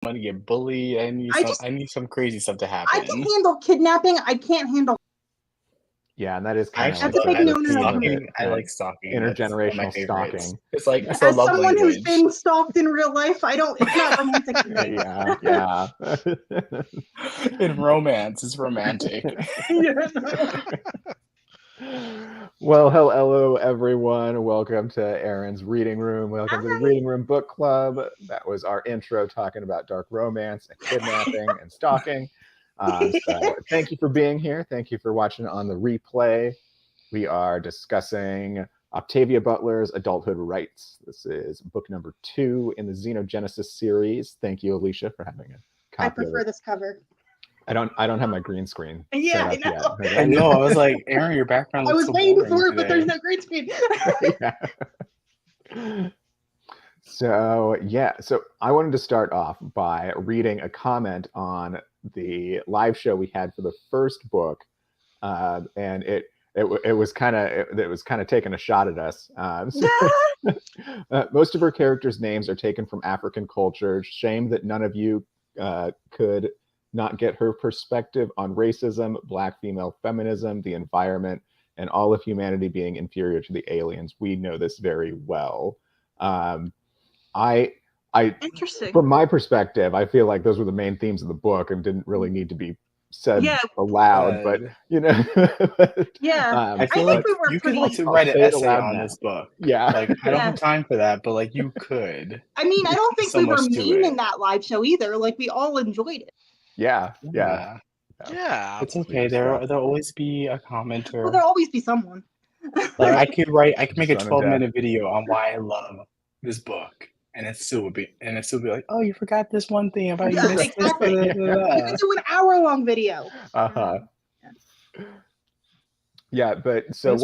I'm gonna get bullied. I need some crazy stuff to happen. I can handle kidnapping. I can't handle. Yeah, and that is kind of Actually, That's a big no-no for stalking. me. I like stalking. That's one of my Intergenerational favorites. stalking. It's like it's As a love someone who's language. been stalked in real life, it's not romantic to me. Yeah. In romance, it's romantic. Well, hello everyone. Welcome to Aaron's Reading Room. Welcome to the Reading Room Book Club. That was our intro talking about dark romance and kidnapping and stalking. So thank you for being here. Thank you for watching on the replay. We are discussing Octavia Butler's Adulthood Rites. This is book number 2 in the Xenogenesis series. Thank you, Alicia, for having a copy. I prefer this cover. I don't have my green screen. Yeah, set up I know. Yet. I know. I was like, Aaron, your background looks so waiting boring for it, today. but there's no green screen. So I wanted to start off by reading a comment on the live show we had for the first book, and it was kind of taking a shot at us. Most of her characters' names are taken from African culture. Shame that none of you could not get her perspective on racism, Black female feminism, the environment, and all of humanity being inferior to the aliens. We know this very well. Interesting. From my perspective, I feel like those were the main themes of the book and didn't really need to be said aloud. But I feel like you could write an essay on this book. Yeah, like I don't have time for that, but like you could. I mean, I don't think we were mean in that live show either. Like we all enjoyed it. Yeah. It's okay. There'll always be a commenter. Well, there'll always be someone. Like I could make a 12-minute video on why I love this book, and it still would be like, oh, you forgot this one thing about you missed this. You can do an hour-long video. Yeah, but so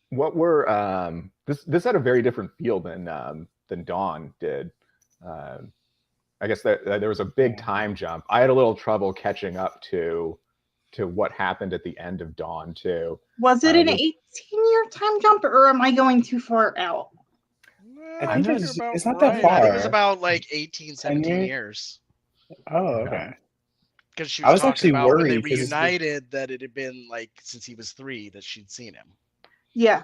what were this had a very different feel than Dawn did. I guess that there was a big time jump. I had a little trouble catching up to what happened at the end of Dawn too. Was it an 18-year time jump, or am I going too far out? I think it's not that far. I think it was about like 18, 17 years. Oh, okay. Because she was talking about when they reunited that it had been like since he was 3 that she'd seen him. Yeah.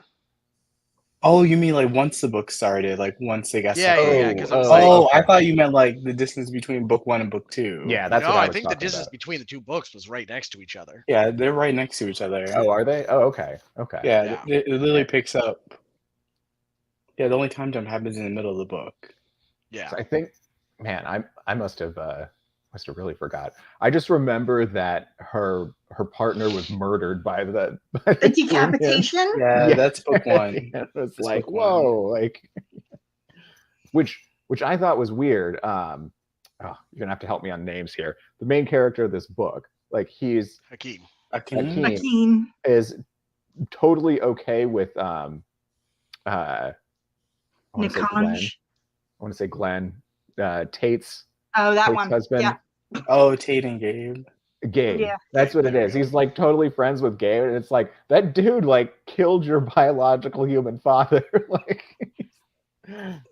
Oh, you mean like once the book started, like once they got Yeah. I thought you meant like the distance between book 1 and book 2. Yeah, that's what I was think the distance between the 2 books was right next to each other. Yeah, they're right next to each other. Oh, are they? Oh, okay. Yeah, it literally picks up. Yeah, the only time jump happens in the middle of the book. Yeah. So I think, man, I must have really forgot. I just remember that her partner was murdered by the decapitation. Yeah, that's book 1. It was like, whoa, like, which I thought was weird. You're gonna have to help me on names here. The main character of this book, like, he's Hakeem is totally okay with I want to say Glenn, Tate's. Oh, that Tate's one. husband. Yeah. Oh, Tate and Gabe. Yeah. That's what it is. He's like totally friends with Gabe, and it's like that dude like killed your biological human father. Like,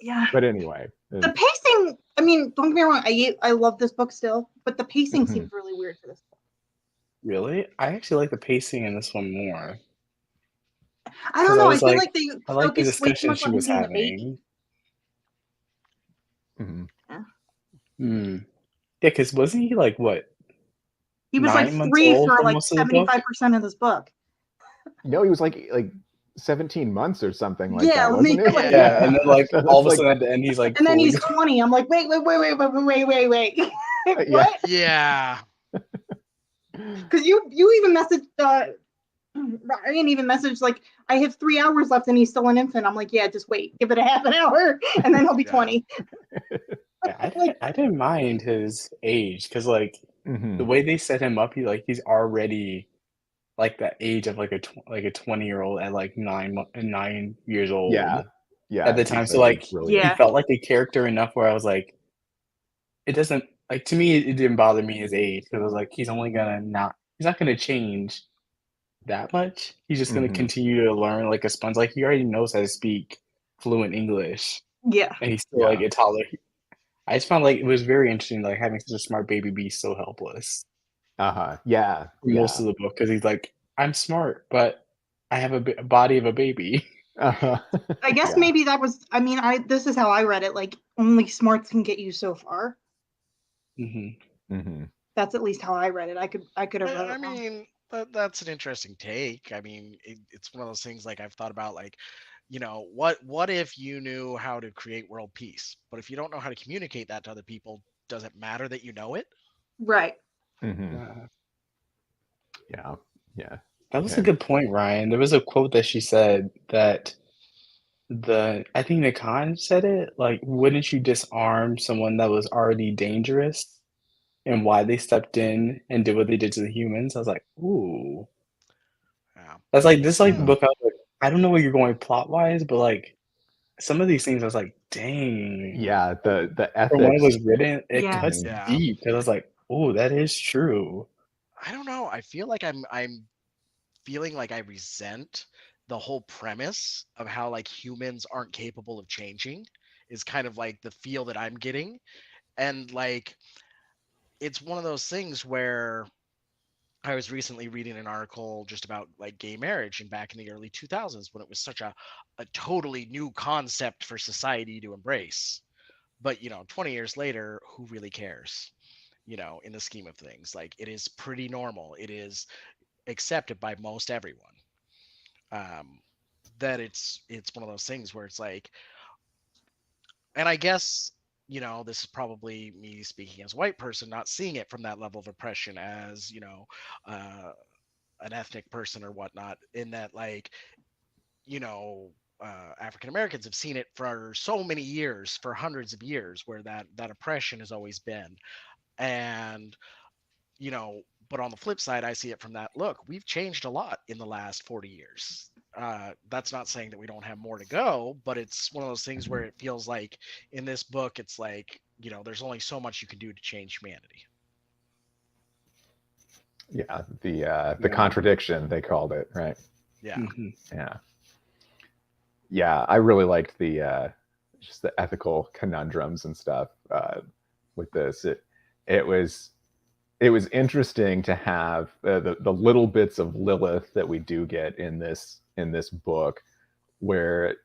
yeah. But anyway, the pacing. I mean, don't get me wrong. I love this book still, but the pacing seems really weird for this book. Really? I actually like the pacing in this one more. I don't know. I feel like they like the discussion she was having. Yeah, because wasn't he like what? He was like 3 for like 75% of this book. No, he was like 17 months or something like that. Wasn't it? Yeah, and then like all of a sudden at the end he's like, and then he's 20. I'm like, wait. What? Yeah. Because you even messaged. Ryan even messaged like, I have 3 hours left and he's still an infant. I'm like, yeah, just wait, give it a half an hour and then he'll be 20. Yeah, I didn't mind his age because like the way they set him up, he's already like that age of like a 20-year-old at like 9 years old. Yeah. At the time, so like he felt like a character enough where I was like, it doesn't like to me it didn't bother me his age because I was like he's not gonna change that much. He's just going to continue to learn like a sponge. Like he already knows how to speak fluent English. Yeah. And he's still like a toddler. I just found like it was very interesting, like having such a smart baby be so helpless. Yeah. For most of the book, because he's like, I'm smart, but I have a body of a baby. I guess maybe that was. I mean, this is how I read it. Like, only smarts can get you so far. That's at least how I read it. I could have read it. I mean, that's an interesting take. I mean, it's one of those things like I've thought about, like, what if you knew how to create world peace, but if you don't know how to communicate that to other people, does it matter that you know it? Right. Yeah. That was a good point, Ryan. There was a quote that she said that I think Nakan said it, like, wouldn't you disarm someone that was already dangerous, and why they stepped in and did what they did to the humans? I was like, ooh. Yeah. That's like this book. I was like, I don't know where you're going plot wise, but like some of these things, I was like, dang. Yeah, the ethics. From when it was written, it cuts deep. Because I was like, oh, that is true. I don't know. I feel like I'm feeling like I resent the whole premise of how like humans aren't capable of changing is kind of like the feel that I'm getting. And like it's one of those things where I was recently reading an article just about like gay marriage and back in the early 2000s when it was such a totally new concept for society to embrace. But 20 years later, who really cares? In the scheme of things, like it is pretty normal. It is accepted by most everyone. That it's one of those things where it's like, and I guess this is probably me speaking as a white person, not seeing it from that level of oppression as an ethnic person or whatnot, in that like African Americans have seen it for so many years, for hundreds of years, where that oppression has always been. And but on the flip side, I see it from that look, we've changed a lot in the last 40 years. That's not saying that we don't have more to go, but it's one of those things where it feels like in this book, it's like, there's only so much you can do to change humanity. Yeah, the contradiction, they called it, right? Yeah. Yeah, I really liked the just the ethical conundrums and stuff with this. It was interesting to have the little bits of Lilith that we do get in this book, where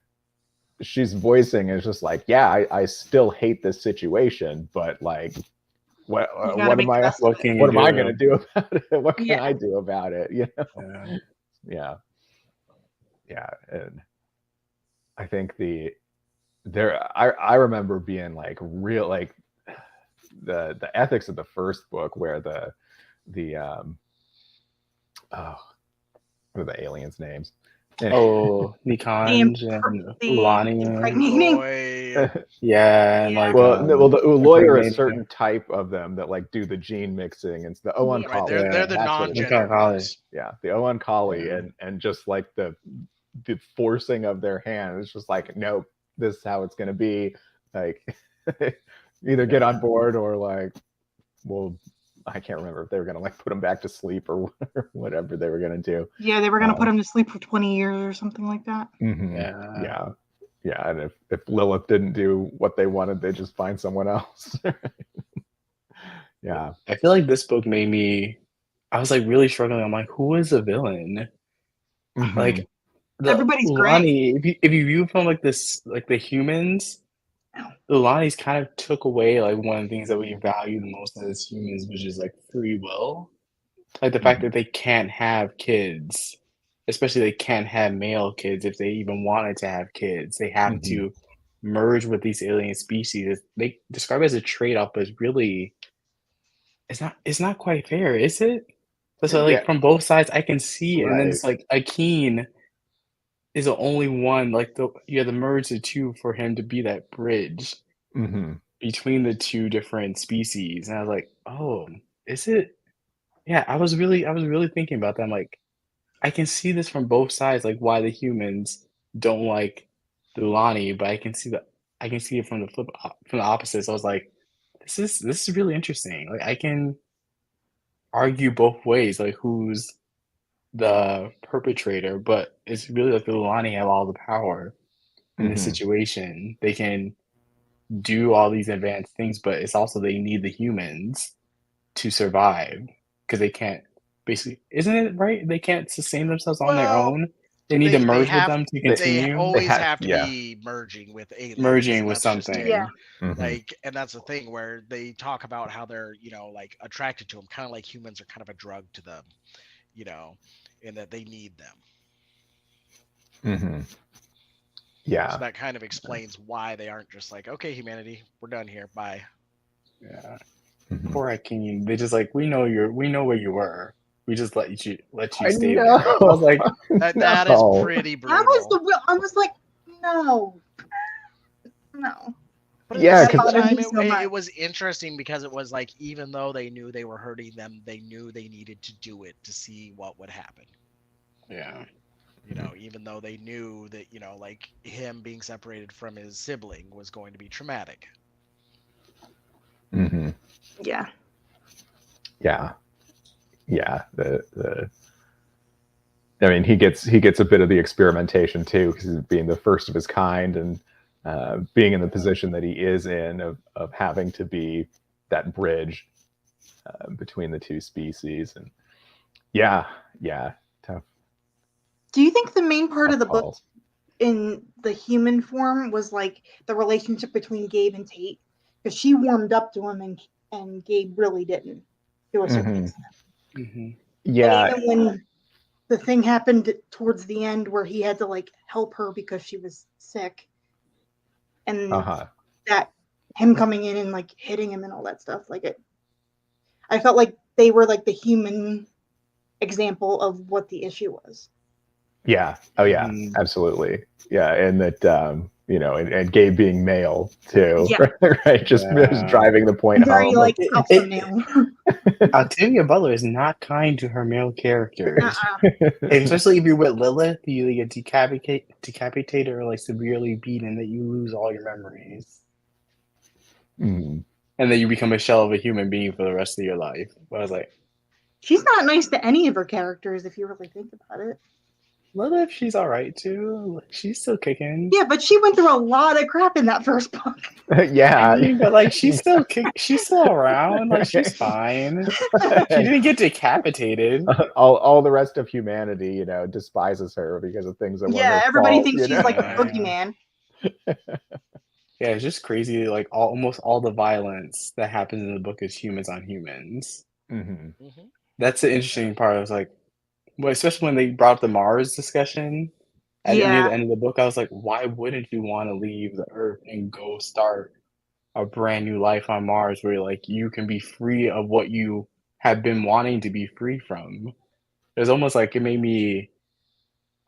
she's voicing is just like, yeah, I still hate this situation, but like, what am I going to do about it? What can I do about it? Yeah. And I think I remember being like real, like the ethics of the first book, where the what are the aliens' names? Oh, Nikanj and Ulani. Yeah, and like the Uloi are a certain type of them that like do the gene mixing, and the Oankali. Right, they're the non-gender ones. Yeah, the Oankali, and just like the forcing of their hand, it's just like, nope, this is how it's going to be. Like, either get on board or like, well, I can't remember if they were going to like put him back to sleep or whatever they were going to do. Yeah, they were going to put him to sleep for 20 years or something like that. Yeah, and if Lilith didn't do what they wanted, they just find someone else. Yeah. I feel like this book made me, I was like really struggling. I'm like, who is the villain? Like, everybody's Ulani, great. If you view from like this, like the humans, Ulani's kind of took away like one of the things that we value the most as humans, which is like free will. Like the fact that they can't have kids, especially they can't have male kids if they even wanted to have kids. They have to merge with these alien species. They describe it as a trade-off, but it's really, it's not quite fair, is it? So like from both sides, I can see, and then it's like Akin is the only one, like you have to merge the two for him to be that bridge between the two different species. And I was like, oh, is it? Yeah, I was really thinking about that. I'm like, I can see this from both sides, like why the humans don't like the Ulani, but I can see it from the opposite. So I was like, this is really interesting. Like I can argue both ways, like who's the perpetrator, but it's really like the Ulani have all the power in this situation. They can do all these advanced things, but it's also they need the humans to survive because they can't basically, isn't it right? They can't sustain themselves on their Well, own. They need to merge with them to they continue. always have to yeah. be merging with aliens. Merging with That's just something. it. Yeah. Like, and that's the thing where they talk about how they're, like attracted to them, kind of like humans are kind of a drug to them, and that they need them. Yeah. So that kind of explains why they aren't just like, okay, humanity, we're done here, bye. Yeah. Poor Akeem. They just like, we know where you were. We just let you stay there. I was like, that is pretty brutal. I was like, no. But at the same time, it was interesting because it was like, even though they knew they were hurting them, they knew they needed to do it to see what would happen. Yeah. Even though they knew that, like him being separated from his sibling was going to be traumatic. Yeah. Yeah. Yeah. I mean, he gets a bit of the experimentation too, because being the first of his kind and being in the position that he is in of having to be that bridge between the two species. And yeah, tough. Do you think the main part of the book in the human form was like the relationship between Gabe and Tate? Because she warmed up to him and Gabe really didn't, to a certain extent. Yeah. And even when the thing happened towards the end where he had to like help her because she was sick, and that him coming in and like hitting him and all that stuff, like I felt like they were like the human example of what the issue was. Yeah. Oh yeah, absolutely. Yeah. And that, and Gabe being male too, right? Just driving the point very home. Like alpha male. Octavia Butler is not kind to her male characters. Especially if you're with Lilith, you get decapitated or like severely beaten that you lose all your memories. And then you become a shell of a human being for the rest of your life. But I was like, she's not nice to any of her characters if you really think about it. Lilith, she's all right too. She's still kicking. Yeah, but she went through a lot of crap in that first book. Yeah, I mean, but like she's still she's still around. Like she's fine. She didn't get decapitated. All the rest of humanity, despises her because of things that were her everybody fault, thinks she's like a boogeyman. Yeah, it's just crazy. Like almost all the violence that happens in the book is humans on humans. That's the interesting part. I was like, well, especially when they brought up the Mars discussion near the end of the book, I was like, why wouldn't you want to leave the Earth and go start a brand new life on Mars where like you can be free of what you have been wanting to be free from? It was almost like it made me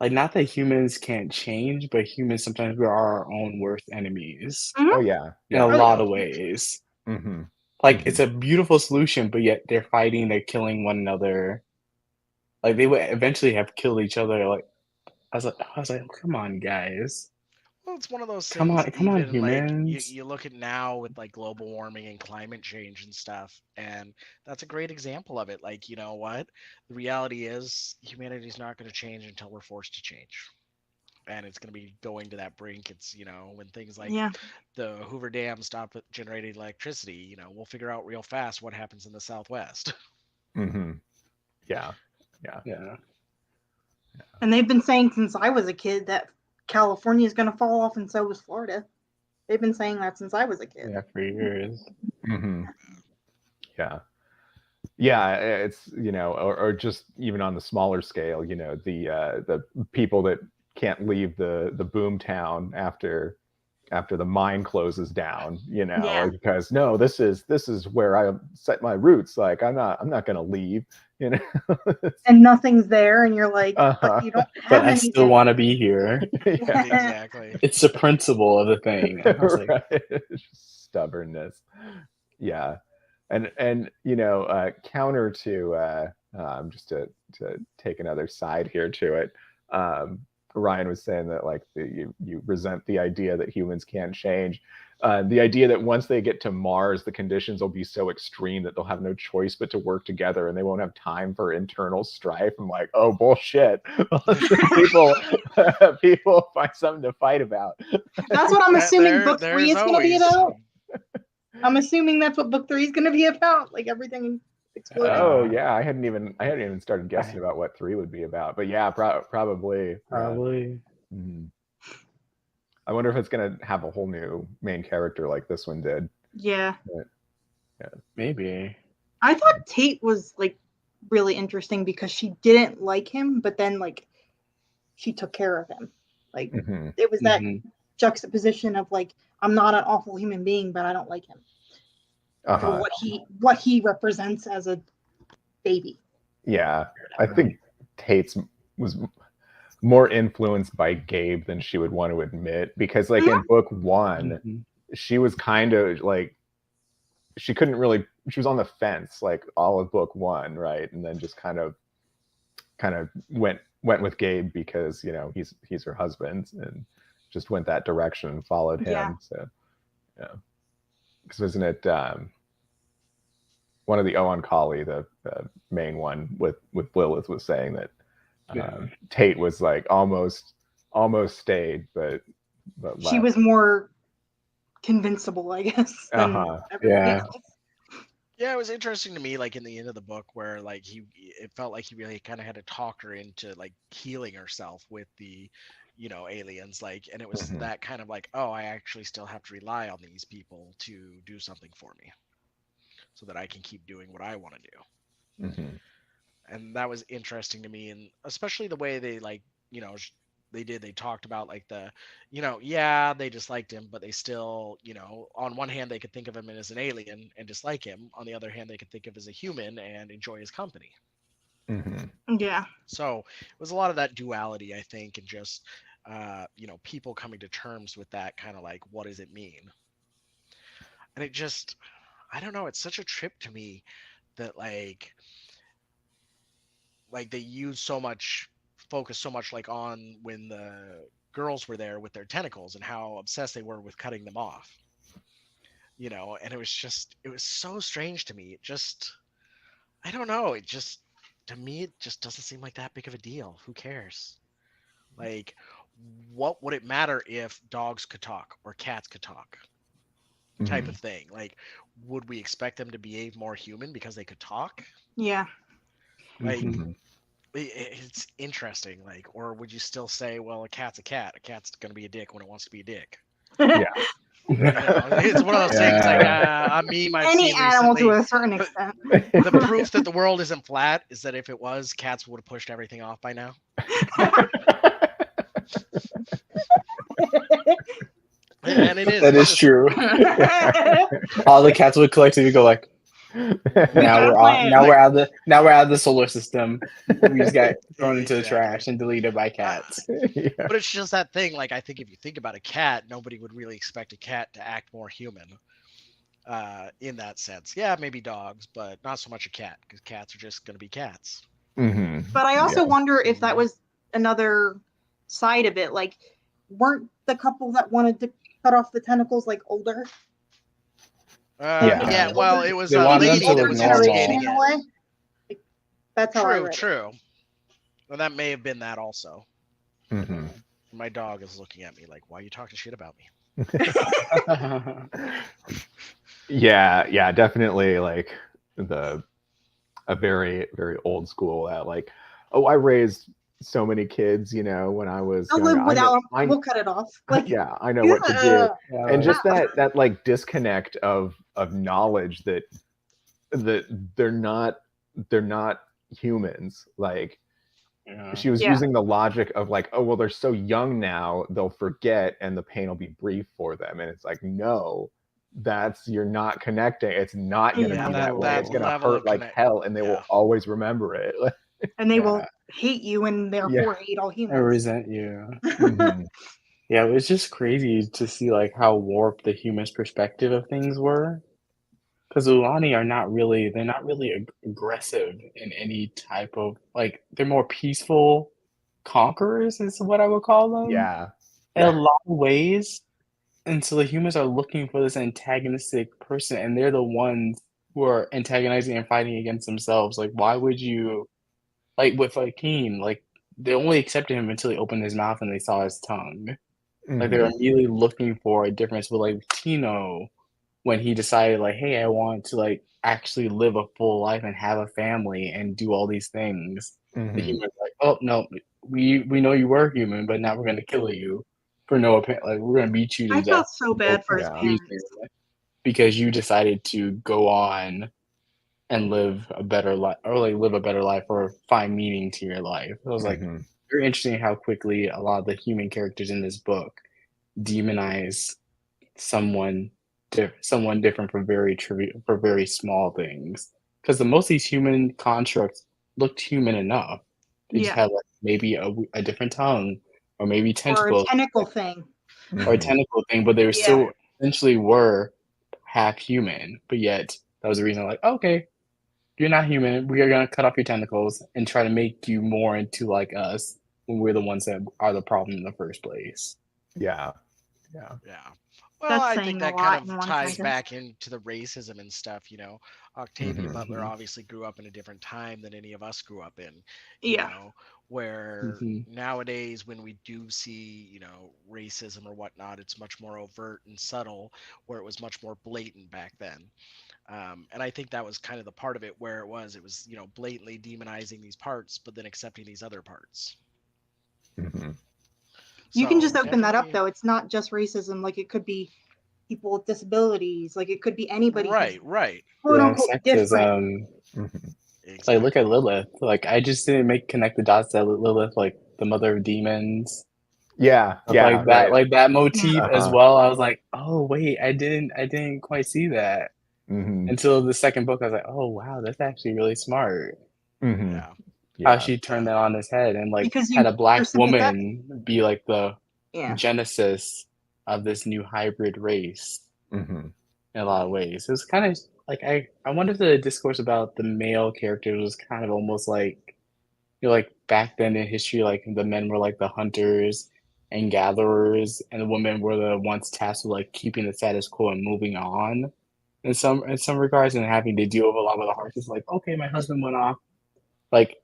like, not that humans can't change, but humans sometimes we are our own worst enemies. Oh yeah, in a lot of ways. Like it's a beautiful solution, but yet they're fighting, they're killing one another. Like they would eventually have killed each other. Like I was like, come on, guys. Well, it's one of those Come things. on, Even humans. like you look at now with like global warming and climate change and stuff, and that's a great example of it. Like, you know what? The reality is humanity's not going to change until we're forced to change. And it's going to be going to that brink. It's, when things like the Hoover Dam stop generating electricity, we'll figure out real fast what happens in the Southwest. Yeah. And they've been saying since I was a kid that California is going to fall off, and so is Florida. They've been saying that since I was a kid. Yeah, for years. Yeah, it's or just even on the smaller scale, the people that can't leave the boom town after the mine closes down, because no, this is where I set my roots. Like I'm not gonna leave, and nothing's there, and you're like, but you don't have but anything. I still want to be here. Yeah, exactly. It's the principle of the thing. I was like, stubbornness. Yeah. And counter to just to take another side here to it, Ryan was saying that like you resent the idea that humans can't change. The idea that once they get to Mars, the conditions will be so extreme that they'll have no choice but to work together and they won't have time for internal strife. I'm like, oh, bullshit. People find something to fight about. That's what I'm assuming book 3 is going to be about. I'm assuming that's what book 3 is going to be about. Like everything exploding. Oh yeah, I hadn't even started guessing about what 3 would be about. But yeah, probably. Mm-hmm. I wonder if it's going to have a whole new main character like this one did. Yeah. Yeah. Maybe. I thought Tate was like really interesting because she didn't like him, but then like she took care of him. Like it was that juxtaposition of like, I'm not an awful human being, but I don't like him. For what he represents as a baby. Yeah. I think Tate's was more influenced by Gabe than she would want to admit, because like in book 1 she was kind of like she was on the fence like all of book 1, right? And then just kind of went with Gabe because, you know, he's her husband, and just went that direction and followed him. So yeah, because wasn't it one of the Owen Colley, the main one with Lilith, was saying that Tate was like almost stayed, but she was more convincible, I guess. Yeah. Yeah, it was interesting to me, like in the end of the book, where like it felt like he really kind of had to talk her into like healing herself with the, you know, aliens, like, and it was that kind of like, oh, I actually still have to rely on these people to do something for me, so that I can keep doing what I want to do. And that was interesting to me, and especially the way they like, you know, they talked about like the, you know, yeah, they disliked him, but they still, you know, on one hand they could think of him as an alien and dislike him, on the other hand they could think of him as a human and enjoy his company. Yeah. So it was a lot of that duality, I think, and just you know, people coming to terms with that kind of like, what does it mean? And it just, I don't know, it's such a trip to me that like they focus so much like on when the girls were there with their tentacles and how obsessed they were with cutting them off, you know. And it was so strange to me. It just, I don't know, it just, to me it just doesn't seem like that big of a deal. Who cares? Like, what would it matter if dogs could talk or cats could talk, type of thing? Like, would we expect them to behave more human because they could talk? Yeah. Like, it's interesting. Like, or would you still say, well, a cat's a cat. A cat's going to be a dick when it wants to be a dick. Yeah. You know, it's one of those things. Like, a meme I've any seen animal recently, to a certain extent. The proof that the world isn't flat is that if it was, cats would have pushed everything off by now. And it is. That is true. All the cats would collectively go like, now we're out of the solar system. We just got thrown into the trash and deleted by cats. But it's just that thing. Like, I think if you think about a cat, nobody would really expect a cat to act more human. In that sense, yeah, maybe dogs, but not so much a cat, because cats are just going to be cats. But I also wonder if that was another side of it. Like, weren't the couple that wanted to cut off the tentacles like older? Yeah, well, it was a lady that was instigating it. Like, that's how I read True. Well, that may have been that also. My dog is looking at me like, why are you talking shit about me? Yeah, definitely like a very, very old school that like, oh, I raised so many kids, you know, when I was I'll live without them. We'll cut it off. Like, yeah, I know what to do. And just that like disconnect of knowledge that they're not humans. Like, she was using the logic of like, oh, well, they're so young now, they'll forget and the pain will be brief for them. And it's like, no, you're not connecting. It's not going to be that way. It's going to hurt like hell, and they will always remember it. And they will hate you and therefore hate all humans. I resent you. Yeah, it was just crazy to see like how warped the human's perspective of things were. Because Ulani they're not really aggressive in any type of, like, they're more peaceful, conquerors is what I would call them. Yeah. In a lot of ways. And so the humans are looking for this antagonistic person, and they're the ones who are antagonizing and fighting against themselves. Like, why would you, like with like Cain, like they only accepted him until he opened his mouth and they saw his tongue. Like they were immediately looking for a difference. But like Tino, when he decided like, hey, I want to like actually live a full life and have a family and do all these things, the humans like, oh no, we know you were human, but now we're gonna kill you for no apparent, like we're gonna beat you to I death. felt so bad for his parents. Because you decided to go on and live a better life, or like live a better life, or find meaning to your life. It was like very interesting how quickly a lot of the human characters in this book demonize someone different for very small things. Because the most of these human constructs looked human enough. They just had like maybe a different tongue, or maybe tentacles, or a tentacle thing, or a tentacle thing, but they were still essentially were half human. But yet that was the reason, like, okay, you're not human. We are gonna cut off your tentacles and try to make you more into like us when we're the ones that are the problem in the first place. Yeah. Well, I think that kind of ties back into the racism and stuff, you know. Octavia Butler obviously grew up in a different time than any of us grew up in. You know, where nowadays when we do see, you know, racism or whatnot, it's much more overt and subtle, where it was much more blatant back then. And I think that was kind of the part of it where it was, you know, blatantly demonizing these parts, but then accepting these other parts. You can just open that up, though. It's not just racism. Like, it could be people with disabilities. Like, it could be anybody. Right. Quote unquote different. Exactly. Like, look at Lilith. Like, I just didn't connect the dots that Lilith, like the mother of demons. Yeah. Like that, like that motif as well. I was like, oh wait, I didn't quite see that until the second book. I was like, oh wow, that's actually really smart. How she turned that on his head and like had a black woman be like the genesis of this new hybrid race in a lot of ways. It was kind of like I wonder if the discourse about the male characters was kind of almost like, you know, like back then in history, like the men were like the hunters and gatherers, and the women were the ones tasked with like keeping the status quo and moving on in some regards, and having to deal with a lot of the hardships. Like, okay, my husband went off, like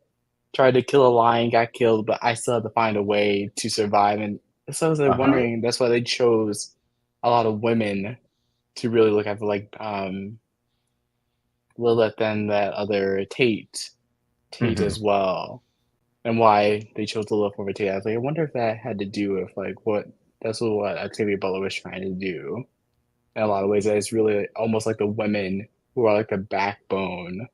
tried to kill a lion, got killed, but I still had to find a way to survive. And so I was like wondering, that's why they chose a lot of women to really look after, like Lilith and that other Tate as well, and why they chose Lilith over Tate. I was like, I wonder if that had to do with like what Octavia Butler was trying to do. In a lot of ways, that it's really almost like the women who are like the backbone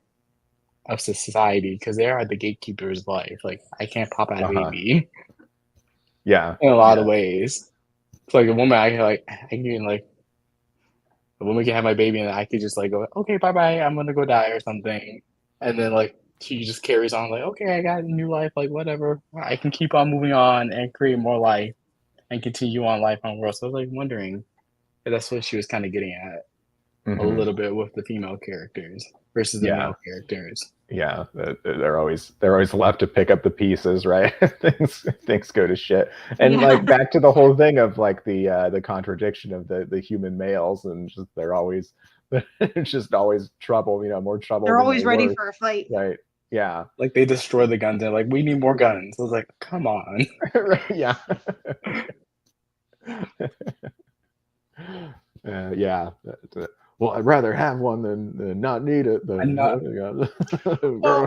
of society, because they are the gatekeepers' life. Like, I can't pop out a baby. Yeah. In a lot of ways. It's like a woman, I can like, a woman can have my baby and I could just like go, okay, bye bye, I'm gonna go die or something. And then like she just carries on like, okay, I got a new life, like whatever. I can keep on moving on and create more life and continue on life on world. So I was like wondering if that's what she was kind of getting at a little bit with the female characters versus the male characters. Yeah, they're always left to pick up the pieces, right? things go to shit, and like back to the whole thing of like the contradiction of the human males, and just they're always just always trouble, you know, more trouble. They're always ready for a fight, right? Yeah, like they destroy the guns and like, we need more guns. I was like, come on. Yeah. Yeah. Well, I'd rather have one than not need it. Well,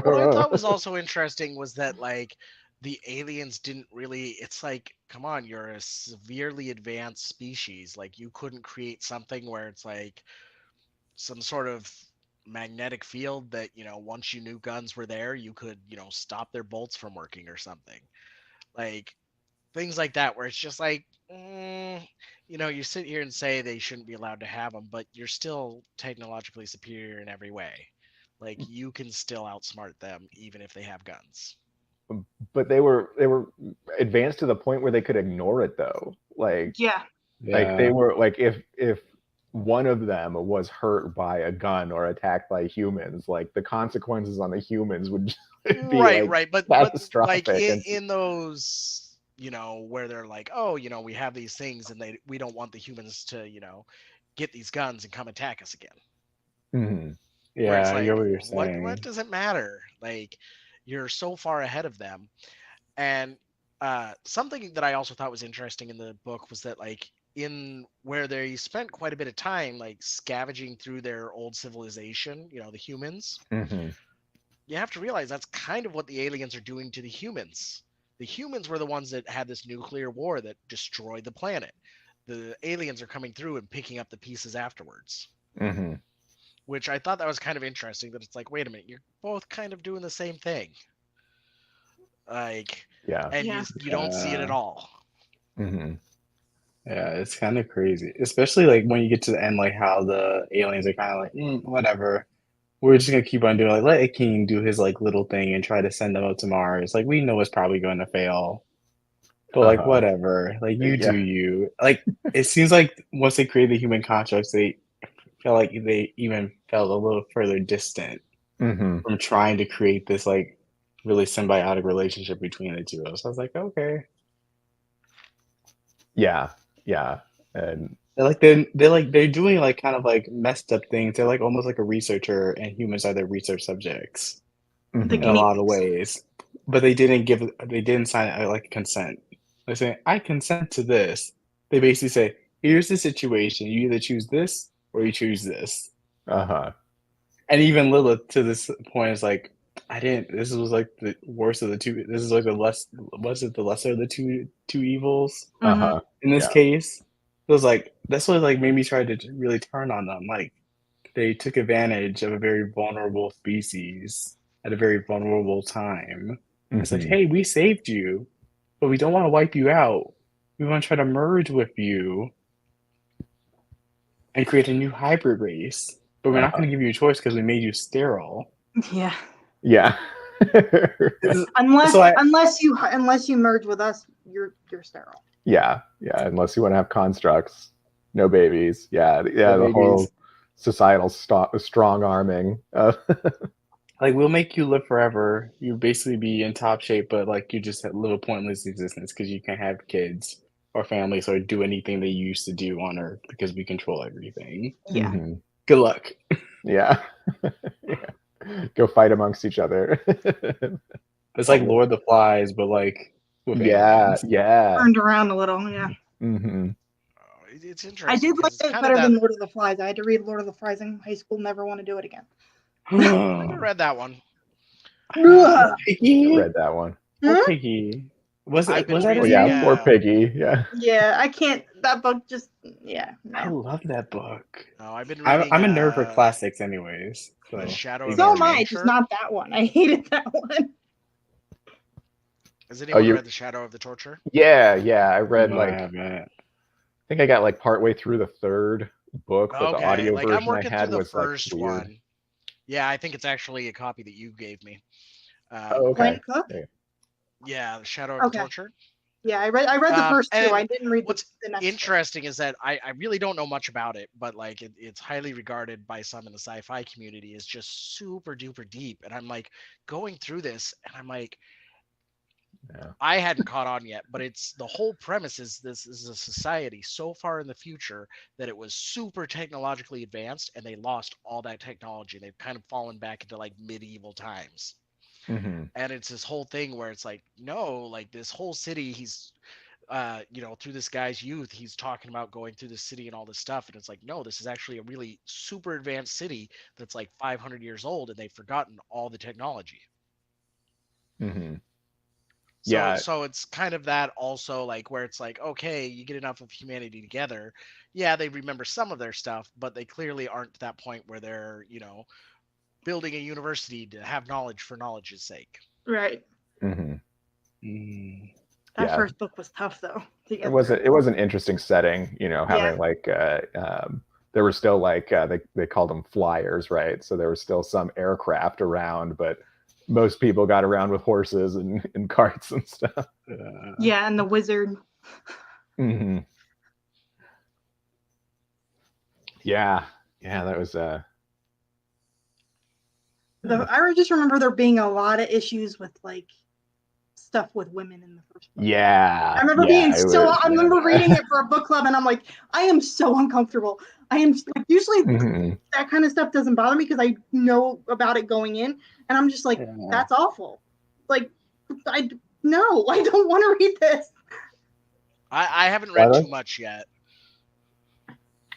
what I thought was also interesting was that like the aliens didn't really, it's like, come on, you're a severely advanced species. Like you couldn't create something where it's like some sort of magnetic field that, you know, once you knew guns were there, you could, you know, stop their bolts from working or something. Like things like that, where it's just like, you know, you sit here and say they shouldn't be allowed to have them, but you're still technologically superior in every way. Like you can still outsmart them even if they have guns. But they were advanced to the point where they could ignore it, though. Like, like they were like, if one of them was hurt by a gun or attacked by humans, like the consequences on the humans would be right. But like catastrophic. in those, where they're like, oh, we have these things, and we don't want the humans to, get these guns and come attack us again. Mm-hmm. Where it's Yeah, I like, get what you're saying. what does it matter? Like, you're so far ahead of them. And something that I also thought was interesting in the book was that, like, in where they spent quite a bit of time, like, scavenging through their old civilization, the humans, Mm-hmm. you have to realize that's kind of what the aliens are doing to the humans. The humans were the ones that had this nuclear war that destroyed the planet. The aliens are coming through and picking up the pieces afterwards. Mm-hmm. Which I thought that was kind of interesting, that it's like, wait a minute, you're both kind of doing the same thing. Like, yeah. and you don't see it at all. Mm-hmm. Yeah, it's kind of crazy, especially like when you get to the end, like how the aliens are kind of like, whatever. We're just gonna keep on doing like let a king do his like little thing and try to send them up to Mars. Like we know it's probably going to fail, but like whatever. Like you do you. Like it seems like once they created the human constructs, they felt like they even felt a little further distant from trying to create this like really symbiotic relationship between the two. So I was like, okay. Yeah, and they're doing like kind of like messed up things. They're like almost like a researcher, and humans are their research subjects in a lot of ways. But they didn't sign like consent. They say, I consent to this. They basically say, here's the situation. You either choose this or you choose this. And even Lilith to this point is like, this was like the worst of the two. This is like the lesser of the two evils in this case. It was like, that's what like made me try to really turn on them. Like they took advantage of a very vulnerable species at a very vulnerable time. It's like, hey, we saved you, but we don't want to wipe you out. We want to try to merge with you and create a new hybrid race. But we're not going to give you a choice because we made you sterile. Yeah. Yeah. unless you merge with us, you're sterile. Yeah. Unless you want to have constructs, no babies. Yeah. No the babies. Whole societal strong arming. Like we'll make you live forever. You basically be in top shape, but like you just live a pointless existence because you can't have kids or families or do anything they used to do on Earth because we control everything. Yeah. Good luck. Yeah. Go fight amongst each other. It's like Lord of the Flies, but like with aliens. Turned around a little, yeah. It's interesting. I did like it better than Lord of the Flies. I had to read Lord of the Flies in high school. Never want to do it again. I never read that one. Piggy? Read that one. Poor Piggy. Was that poor Piggy. Yeah. Yeah, I can't. That book just. Yeah. No. I love that book. No, I've been reading. I'm a nerd for classics, anyways. So The Shadow of so the am I. Torture. Just not that one. I hated that one. Has anyone read The Shadow of the Torture? Yeah. I read I think I got like partway through the third book, but the audio version I'm working I had through the was first like weird. one. Yeah, I think it's actually a copy that you gave me. Okay. Yeah, The Shadow of the Torture. Yeah, I read the first two. I didn't read what's the next interesting is that I really don't know much about it, but like it's highly regarded by some in the sci-fi community as just super duper deep. And I'm like going through this and I'm like, I hadn't caught on yet, but it's the whole premise is this is a society so far in the future that it was super technologically advanced and they lost all that technology. They've kind of fallen back into like medieval times. And it's this whole thing where it's like, no, like this whole city, he's through this guy's youth, he's talking about going through the city and all this stuff. And it's like, no, this is actually a really super advanced city that's like 500 years old and they've forgotten all the technology. So it's kind of that also, like where it's like, okay, you get enough of humanity together. Yeah, they remember some of their stuff, but they clearly aren't to that point where they're, building a university to have knowledge for knowledge's sake. Right. That first book was tough though. It was an interesting setting, having like there were still like they called them flyers, right? So there was still some aircraft around, but most people got around with horses and carts and stuff. Yeah, and the wizard. Yeah, that was I just remember there being a lot of issues with like stuff with women in the first book. Yeah. I remember I remember reading it for a book club and I'm like, I am so uncomfortable. I am like, usually that kind of stuff doesn't bother me because I know about it going in, and I'm just like, that's awful. Like, I don't want to read this. I haven't read too much yet.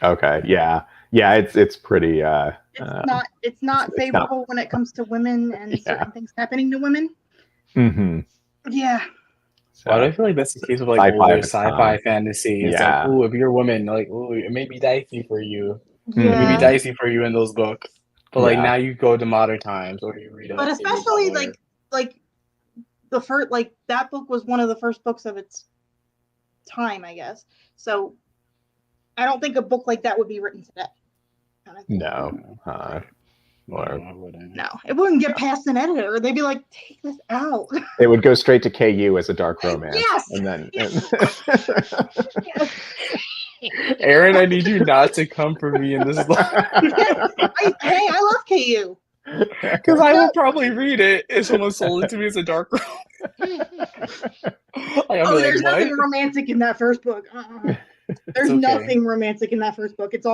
Okay, yeah, it's pretty. It's not favorable when it comes to women and certain things happening to women. Mm-hmm. Yeah. So, why do I feel like that's the case with like older sci-fi fantasy? It's like, oh, if you're a woman, like, oh, it may be dicey for you. Yeah. It may be dicey for you in those books. But like now you go to modern times or you read it. But especially like the first, like that book was one of the first books of its time, I guess. So I don't think a book like that would be written today. Kind of no. No, it wouldn't get past an editor. They'd be like, take this out. It would go straight to KU as a dark romance. Yes. And then yes. Aaron, I need you not to come for me in this life. Hey, I love KU. Because I would probably read it if someone sold it to me as a dark romance. There's nothing romantic in that first book. There's nothing romantic in that first book. It's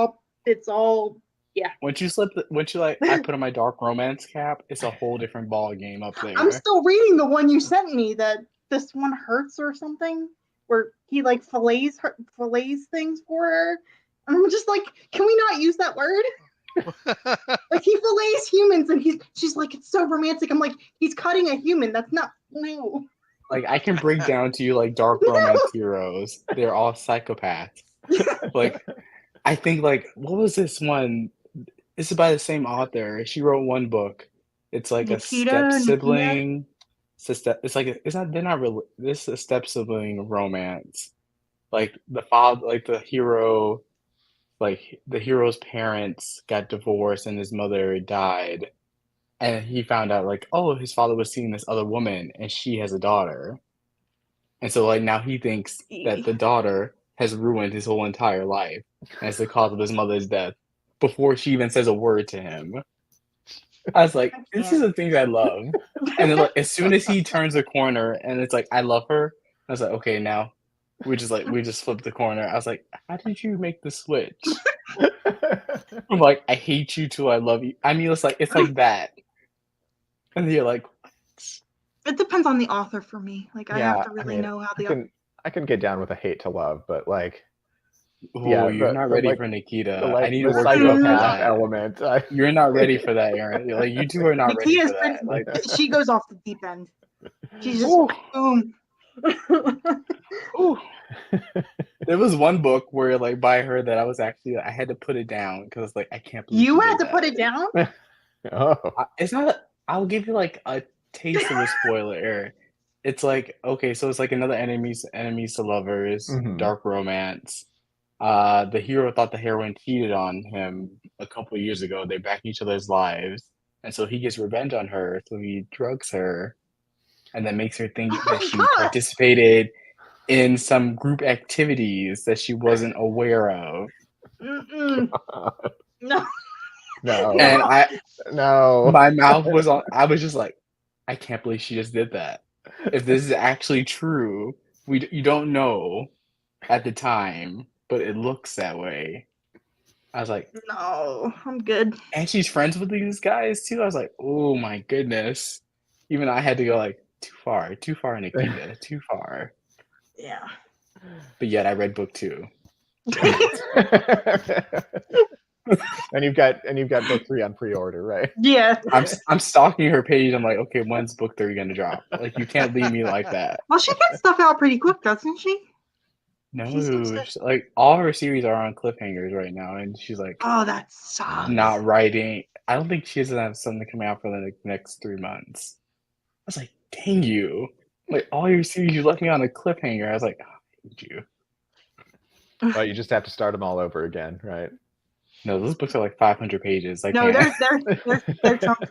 all yeah. Once you I put on my dark romance cap, it's a whole different ball game up there. I'm still reading the one you sent me, that this one hurts or something, where he like fillets things for her. And I'm just like, can we not use that word? Like he fillets humans and she's like, it's so romantic. I'm like, he's cutting a human. That's not no. Like I can break down to you like dark romance heroes. They're all psychopaths. Like I think like what was this one? This is by the same author. She wrote one book. It's like a step sibling. It's like this is a step sibling romance. Like the father, like the hero, like the hero's parents got divorced and his mother died, and he found out like, oh, his father was seeing this other woman and she has a daughter, and so like now he thinks that the daughter has ruined his whole entire life and it's the cause of his mother's death before she even says a word to him. I was like, this is the things I love. And then like, as soon as he turns the corner and it's like, I love her, I was like, okay, now we just flipped the corner. I was like, how did you make the switch? I'm like, I hate you too, I love you. I mean, it's like that. And you're like, what? It depends on the author for me. Like I have to really know how I can get down with a hate to love, but like you're not ready for Nikita. I need to work you up that element. You're not ready for that, Aaron. Like you two are not ready for that. Like she goes off the deep end. She's just boom. There was one book where like by her that I had to put it down because like I can't believe you had to put it down. It's not. I'll give you like a taste of a spoiler, Aaron. It's like okay, so it's like another enemies to lovers, dark romance. The hero thought the heroine cheated on him a couple of years ago. They're back in each other's lives, and so he gets revenge on her. So he drugs her, and then makes her think that she participated in some group activities that she wasn't aware of. No. And my mouth was on. I was just like, I can't believe she just did that. If this is actually true, you don't know at the time, but it looks that way. I was like, no, I'm good. And she's friends with these guys too. I was like, oh my goodness. Even I had to go like too far, Nikita, too far. Yeah. But yet I read book 2. And you've got book 3 on pre-order, right? Yeah. I'm stalking her page. I'm like, okay, when's book 3 gonna drop? Like, you can't leave me like that. Well, she gets stuff out pretty quick, doesn't she? No, like all her series are on cliffhangers right now, and she's like, oh, that sucks. Not writing. I don't think she doesn't have something coming out for the next 3 months. I was like, dang you! Like all your series, you left me on a cliffhanger. I was like, oh, I hate you. Well, you just have to start them all over again, right? No, those books are like 500 pages. They're chunky.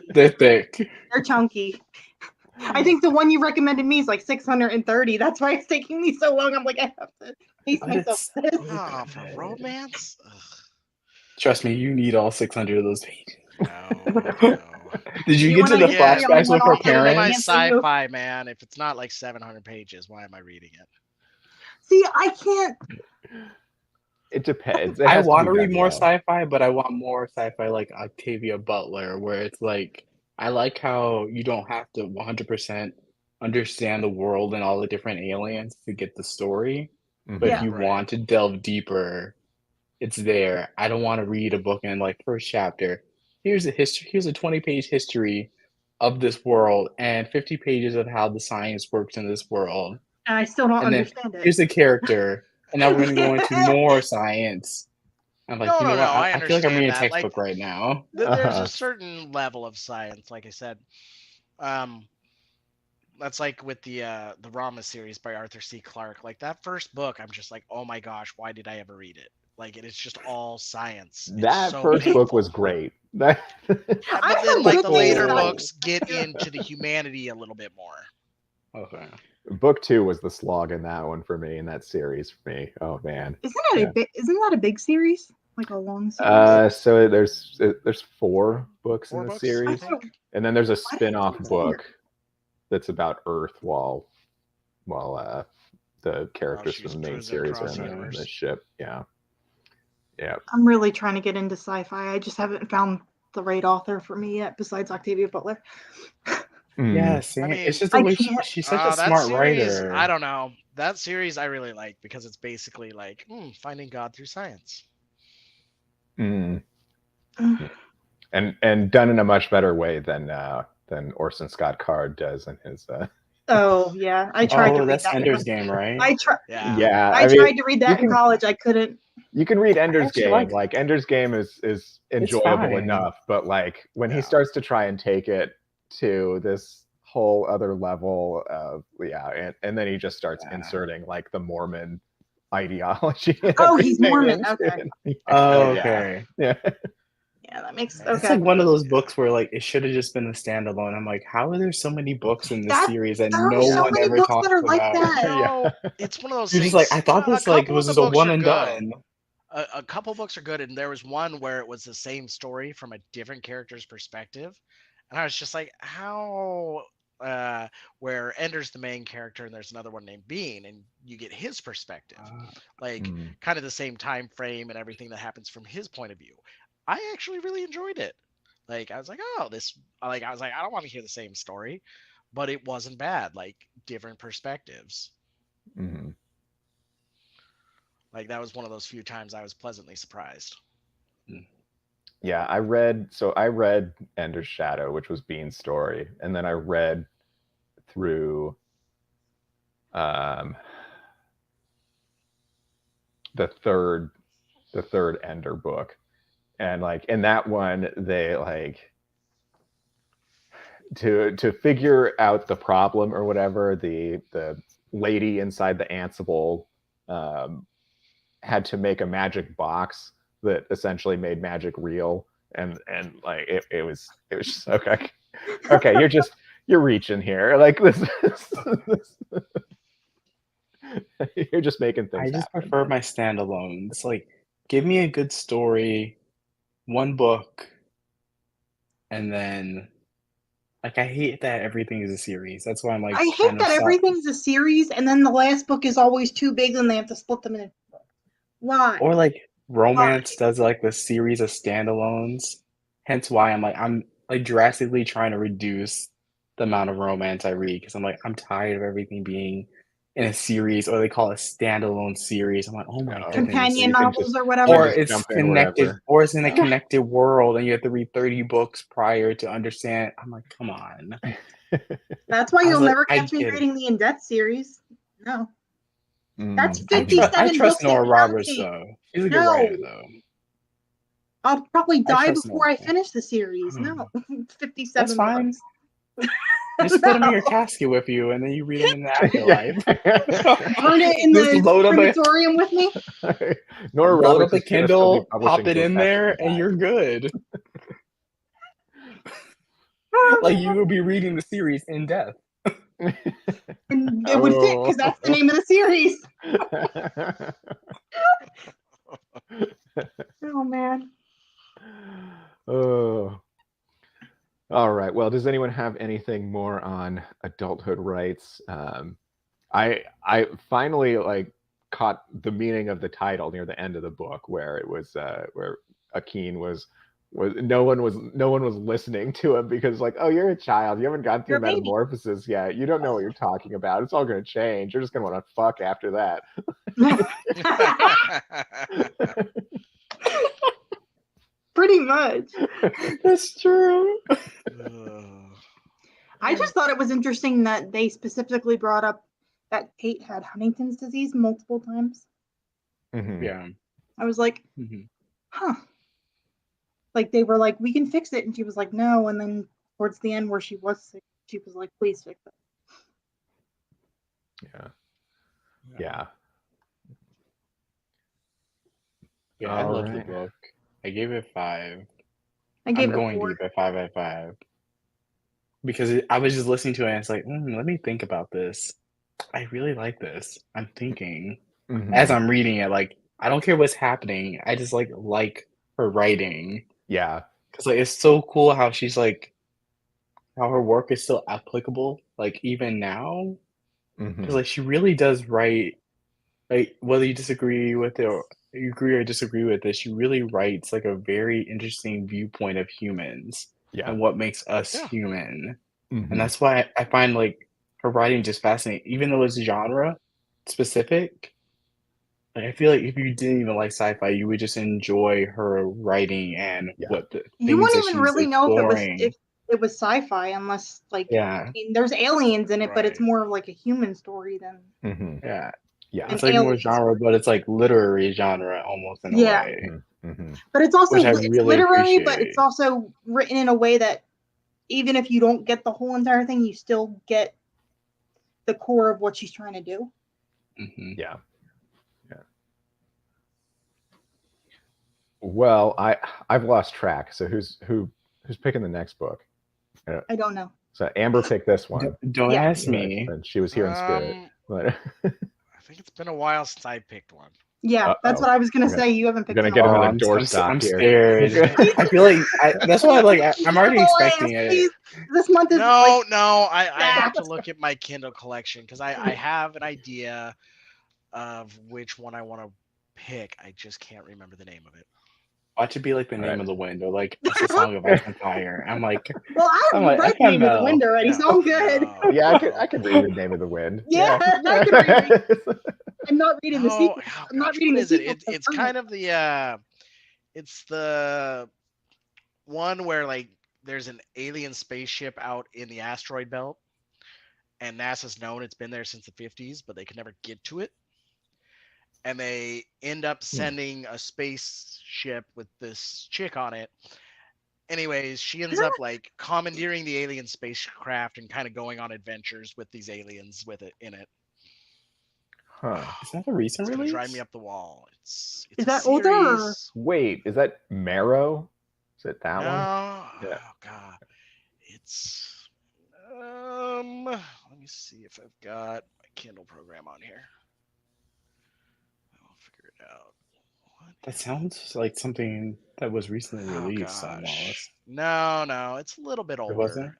They're thick. They're chunky. I think the one you recommended me is like 630. That's why it's taking me so long. I'm like, I have to pace myself. For romance? Ugh. Trust me, you need all 600 of those pages. No. Did you get to the flashbacks with her parents? My sci-fi, man. If it's not like 700 pages, why am I reading it? See, I can't. It depends. I want to read more sci-fi, but I want more sci-fi like Octavia Butler, where it's like, I like how you don't have to 100% understand the world and all the different aliens to get the story. But if you want to delve deeper, it's there. I don't want to read a book and like first chapter, here's a 20-page history of this world and 50 pages of how the science works in this world. And I still don't understand it. Here's a character, and now we're going to go into more science. I'm like, you know what? I feel like I'm reading a textbook right now. There's a certain level of science, like I said. That's like with the Rama series by Arthur C. Clarke. Like that first book, I'm just like, oh my gosh, why did I ever read it? Like it's just all science. That first book was great. But then like the later books get into the humanity a little bit more. Okay. Book 2 was the slog in that one for me, in that series for me. Oh man. Isn't that a big series? Like a long series? So there's 4 books in the series. And then there's a spin-off book that's about Earth while the characters from the main series are in the ship. Yeah. I'm really trying to get into sci-fi. I just haven't found the right author for me yet, besides Octavia Butler. Yes, I mean, it's just the way she's such a smart writer. I don't know. That series I really like because it's basically like finding God through science. And done in a much better way than Orson Scott Card does in his. Oh yeah, I tried to read that. Ender's Game, right? I tried. Yeah, I tried to read that in college. I couldn't. You can read Ender's Game. Like Ender's Game is enjoyable enough, but like when he starts to try and take it to this whole other level of and then he just starts inserting like the Mormon ideology. Oh, he's Mormon. Okay. Okay. Yeah. Yeah, that makes It's like one of those books where like it should have just been a standalone. I'm like, how are there so many books in this series that no one ever talks about? Like that. No, it's one of those. You're just like, I thought this like was just a one and done. A couple books are good, and there was one where it was the same story from a different character's perspective, and I was just like, how? Where Ender's the main character, and there's another one named Bean, and you get his perspective, kind of the same time frame and everything that happens from his point of view. I actually really enjoyed it. Like I was like, I don't want to hear the same story, but it wasn't bad. Like different perspectives. Mm-hmm. Like that was one of those few times I was pleasantly surprised. Yeah, I read Ender's Shadow, which was Bean's story, and then I read through the third Ender book. And like in that one, they like to figure out the problem or whatever, the lady inside the Ansible had to make a magic box that essentially made magic real, and like it was just okay, you're reaching here, like this you're just making things. I just prefer my standalones. Like, give me a good story, one book, and then like I hate that everything is a series. That's why I'm like, I hate that everything's a series, and then the last book is always too big, and they have to split them in. Why? Or like romance does like the series of standalones. Hence why I'm drastically trying to reduce the amount of romance I read, because I'm like, I'm tired of everything being in a series, or they call it standalone series. I'm like, oh my goodness. Companion novels or whatever. Or it's connected, or it's in a connected world, and you have to read 30 books prior to understand. I'm like, come on. That's why you'll never catch me reading the In Death series. No. That's 57 I trust Nora Roberts, though. She's a good writer, though. I'll probably die before I finish the series. No. 57 That's fine. Just put them in your casket with you, and then you read them in the afterlife. Burn it in the crematorium with me. Nora Load up a Kindle, pop it in there, and you're good. Like you will be reading the series In Death. And it would fit because that's the name of the series. Oh man. Oh. All right. Well, does anyone have anything more on adulthood rights? I finally caught the meaning of the title near the end of the book, where it was where Akin was no one was listening to him because oh, you're a child, you haven't gone through metamorphosis yet, you don't know what you're talking about. It's all going to change. You're just going to want to fuck after that. Pretty much. That's true. I just thought it was interesting that they specifically brought up that Kate had Huntington's disease multiple times. Mm-hmm. Yeah. I was like, huh. Like, they were like, we can fix it. And she was like, no. And then towards the end where she was sick, she was like, please fix it. Yeah. Yeah, I love the book. I gave it 5. I'm going deep at 5 out of 5. Because I was just listening to it and it's like, let me think about this. I really like this. I'm thinking as I'm reading it, I don't care what's happening. I just like her writing. Yeah. Because it's so cool how she's how her work is still applicable, even now. Because she really does write, whether you disagree with it or you agree or disagree with it, she really writes a very interesting viewpoint of humans and what makes us human. And that's why I find her writing just fascinating, even though it's genre specific. I feel like if you didn't even like sci-fi, you would just enjoy her writing and what the you things wouldn't that even she's really exploring. know if it was sci-fi unless I mean, there's aliens in it, but it's more of a human story than Yeah, it's more genre, but it's literary genre almost in a way. But it's also it's literary, but it's also written in a way that even if you don't get the whole entire thing, you still get the core of what she's trying to do. Yeah. Well, I've lost track. So who's picking the next book? I don't know. So Amber picked this one. Don't ask me. And she was here in spirit. But I think it's been a while since I picked one. Yeah, that's what I was gonna say. You haven't picked. Gonna get another doorstop I'm here. scared. I feel that's why I'm already expecting it. This month is no. I have to look at my Kindle collection because I have an idea of which one I want to pick. I just can't remember the name of it. Watch it be the name of the wind, or it's a song of Ice and Fire. I'm like, well, I've read Name of the Wind already, so I'm good. Yeah, I can read the Name of the Wind. Yeah, I can read it. I'm not reading the sequel. I'm not reading the sequel. It's kind of the it's the one where there's an alien spaceship out in the asteroid belt, and NASA's known it's been there since the 50s, but they could never get to it. And they end up sending a spaceship with this chick on it. Anyways, she ends up commandeering the alien spacecraft and kind of going on adventures with these aliens with it in it. Huh. Is that a recent release? Drive me up the wall. It's is that older? Or... Wait, is that Marrow? Is it that one? Yeah. Oh god. It's let me see if I've got my Kindle program on here. I'll figure it out. That sounds like something that was recently released almost. No, it's a little bit older. It wasn't?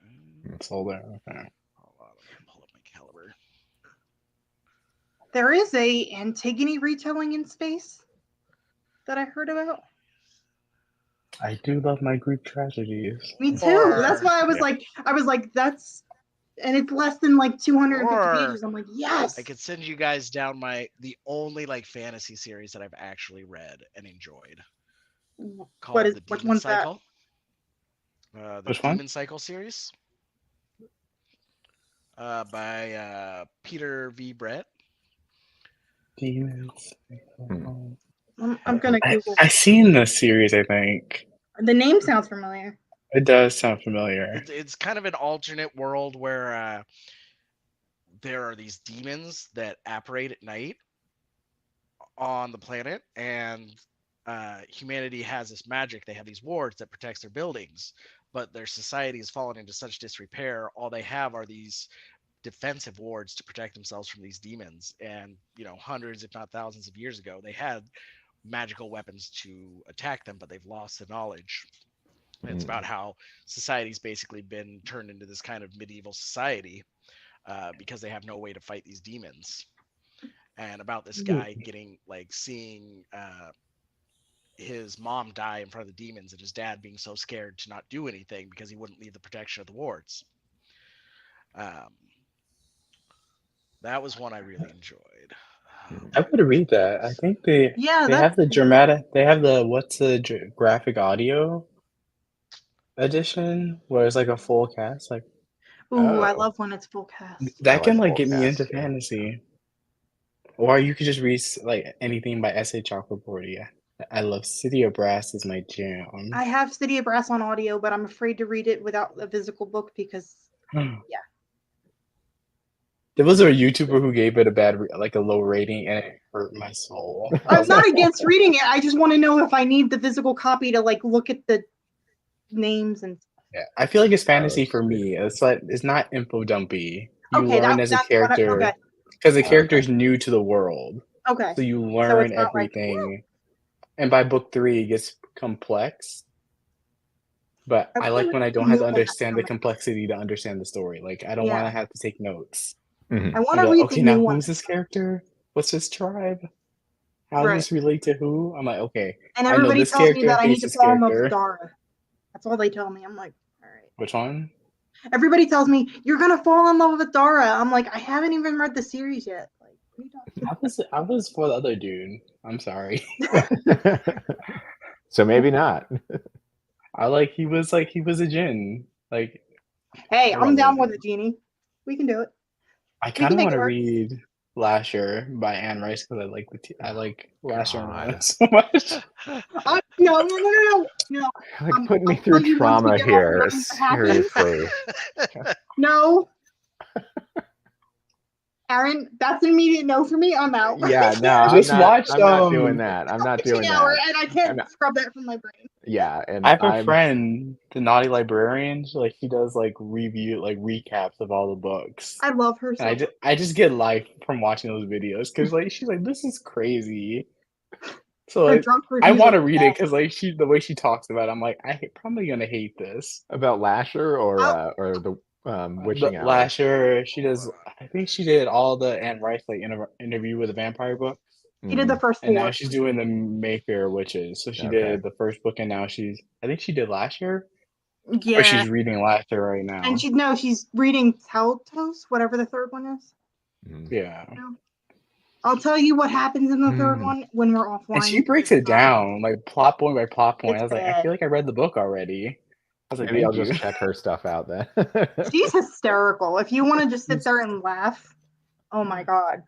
It's older, okay. Hold on, let me pull up my caliber. There is a Antigone retelling in space that I heard about. I do love my Greek tragedies. Me too. That's why I was like, that's, and it's less than 250 pages. I'm like, yes. I could send you guys down the only fantasy series that I've actually read and enjoyed. Called the Demon Cycle. The Demon Cycle series. By Peter V. Brett. Demons. I'm gonna Google. I've seen this series, I think. The name sounds familiar. It does sound familiar. It's kind of an alternate world where there are these demons that apparate at night on the planet, and humanity has this magic. They have these wards that protects their buildings, but their society has fallen into such disrepair. All they have are these defensive wards to protect themselves from these demons. And hundreds, if not thousands of years ago, they had magical weapons to attack them, but they've lost the knowledge. And it's about how society's basically been turned into this kind of medieval society because they have no way to fight these demons. And about this guy getting seeing his mom die in front of the demons, and his dad being so scared to not do anything because he wouldn't leave the protection of the wards. That was one I really enjoyed. I would read that. I think they have the dramatic. They have the graphic audio edition where it's like a full cast. Like, I love when it's full cast. That can get me into fantasy. Or you could just read like anything by S.A. Chakraborty. I love City of Brass is my jam. I have City of Brass on audio, but I'm afraid to read it without a physical book because There was a YouTuber who gave it a low rating, and it hurt my soul. I'm not against reading it. I just want to know if I need the physical copy to look at the names and. Yeah, I feel like it's fantasy for me. It's not info dumpy. You learn as a character because the character is new to the world. Okay. So you learn everything, and by book 3 it gets complex. But I like when I don't have to understand the complexity to understand the story. Like I don't want to have to take notes. I want to read the new one. Who's this character? What's his tribe? How does this relate to who? I'm like, okay. And everybody tells me that I need to fall in love with Dara. That's all they tell me. I'm like, all right. Which one? Everybody tells me you're gonna fall in love with Dara. I'm like, I haven't even read the series yet. Like, what are you talking I was for the other dude. I'm sorry. So maybe not. He was a djinn. Like, hey, I'm down with it, Genie. We can do it. I kind of want to read Lasher by Anne Rice because I like Lasher and Anna so much. No. Like putting me through trauma here. Seriously. No. Aaron, that's an immediate no for me. I'm out. Yeah, no, I'm not doing that. I'm not doing that. And I can't scrub that from my brain. Yeah, and I have a friend, the Naughty Librarian. She does recaps of all the books. I love her. So I just get life from watching those videos because she's like, this is crazy. So I want to read it because the way she talks about it, I'm like, probably gonna hate this. About Lasher or the Witching Hour? Lasher. She does. I think she did all the Anne Rice interview with the vampire books. She did the first 4. And now she's doing the Mayfair Witches. So she did the first book, and now I think she did Lasher. Yeah. Or she's reading Lasher right now. And she's reading Teltos, whatever the third one is. Yeah. I'll tell you what happens in the third one when we're offline. And she breaks it down, plot point by plot point. I was like, I feel like I read the book already. I was like, maybe I'll just check her stuff out then. She's hysterical. If you want to just sit there and laugh, oh my God.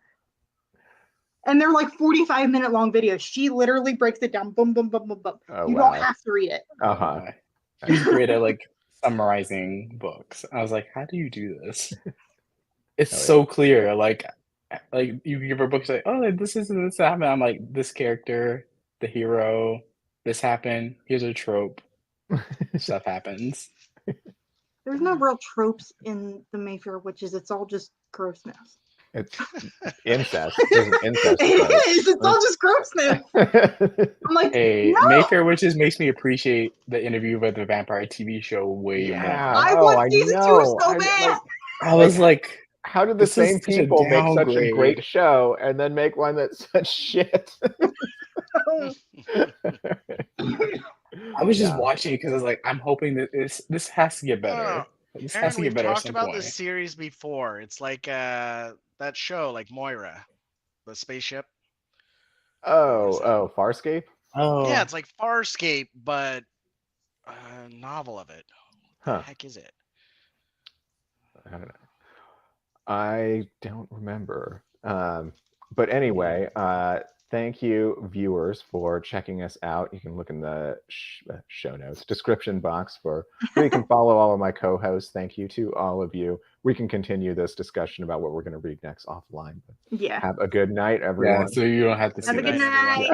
And they're 45-minute long videos. She literally breaks it down. Boom, boom, boom, boom, boom. You don't have to read it. She's great at summarizing books. I was like, how do you do this? It's so clear. Like you give her a book, she's like, oh, this happened. I'm like, this character, the hero, this happened. Here's a trope. Stuff happens. There's no real tropes in the Mayfair Witches. It's all just grossness. It's incest. Incest. It is. It's all just grossness. I'm like, hey, no! Mayfair Witches makes me appreciate the interview with the vampire TV show way more. I want season 2 so bad. I was like, how did the same people make such a great show and then make one that's such shit? I was just watching it because I was like, I'm hoping that this has to get better. This has to get better. We've talked about this series before. It's like that show, like Moira, the spaceship. Oh, Farscape? Oh. Yeah, it's like Farscape, but a novel of it. What the heck is it? I don't know. I don't remember. But anyway, thank you, viewers, for checking us out. You can look in the show notes, description box where you can follow all of my co-hosts. Thank you to all of you. We can continue this discussion about what we're going to read next offline. But have a good night, everyone. Yeah, so you don't have to have a good night.